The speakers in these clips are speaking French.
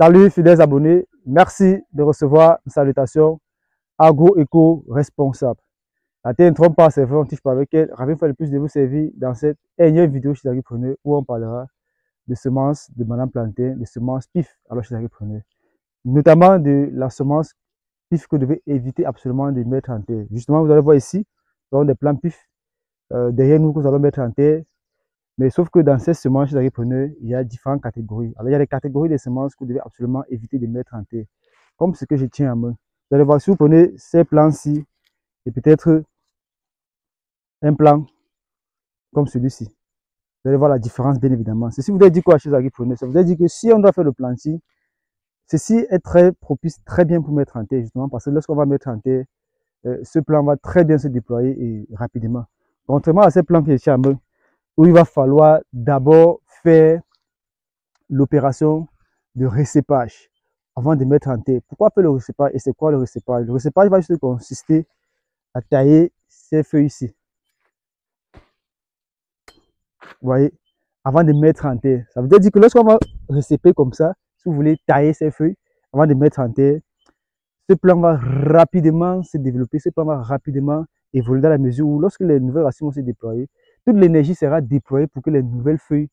Salut fidèles abonnés, merci de recevoir une salutation agro-éco-responsable. La terre ne trompe pas, c'est vrai, on touche pas avec elle. Ravi de faire le plus de vous servir dans cette énième vidéo chez Agripreneur où on parlera de semences de banane plantain, de semences PIF alors chez Agripreneur. Notamment de la semence PIF que vous devez éviter absolument de mettre en terre. Justement, vous allez voir ici, nous avons des plants PIF derrière nous que nous allons mettre en terre. Mais sauf que dans ces semences chez Agripreneur, il y a différentes catégories. Alors, il y a des catégories de semences que vous devez absolument éviter de mettre en terre. Comme ce que je tiens à main. Vous allez voir, si vous prenez ces plants-ci, et peut-être un plant comme celui-ci, vous allez voir la différence, bien évidemment. Ceci vous a dit quoi chez Agripreneur? Ça vous a dit que si on doit faire le planting, ceci est très propice, très bien pour mettre en terre, justement, parce que lorsqu'on va mettre en terre, ce plant va très bien se déployer et rapidement. Contrairement à ces plants que je tiens à main, où il va falloir d'abord faire l'opération de recépage avant de mettre en terre. Pourquoi faire le recépage et c'est quoi le recépage? Le recépage va juste consister à tailler ces feuilles-ci. Vous voyez, avant de mettre en terre. Ça veut dire que lorsqu'on va recéper comme ça, si vous voulez tailler ces feuilles avant de mettre en terre, ce plant va rapidement se développer, ce plant va rapidement évoluer dans la mesure où lorsque les nouvelles racines vont se déployer, toute l'énergie sera déployée pour que les nouvelles feuilles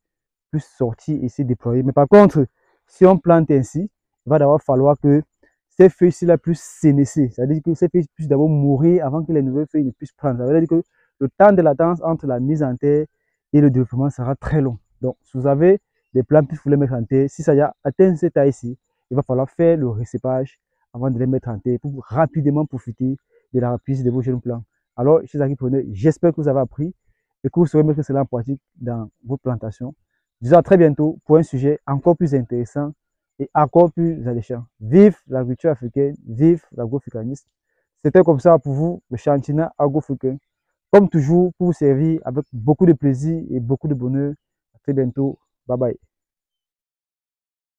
puissent sortir et se déployer. Mais par contre, si on plante ainsi, il va d'abord falloir que ces feuilles-ci puissent sénescer. C'est-à-dire que ces feuilles puissent d'abord mourir avant que les nouvelles feuilles ne puissent prendre. Ça veut dire que le temps de latence entre la mise en terre et le développement sera très long. Donc, si vous avez des plants que vous voulez mettre en terre, si ça y a atteint cette taille-ci, il va falloir faire le recépage avant de les mettre en terre pour rapidement profiter de la reprise de vos jeunes plants. Alors, chers agripreneurs, j'espère que vous avez appris et que vous saurez mettre cela en pratique dans vos plantations. Je vous dis à très bientôt pour un sujet encore plus intéressant et encore plus alléchant. Vive l'agriculture africaine, vive l'agroafricanisme. C'était comme ça pour vous, le Chantina agroafricain. Comme toujours, pour vous servir avec beaucoup de plaisir et beaucoup de bonheur. À très bientôt. Bye bye.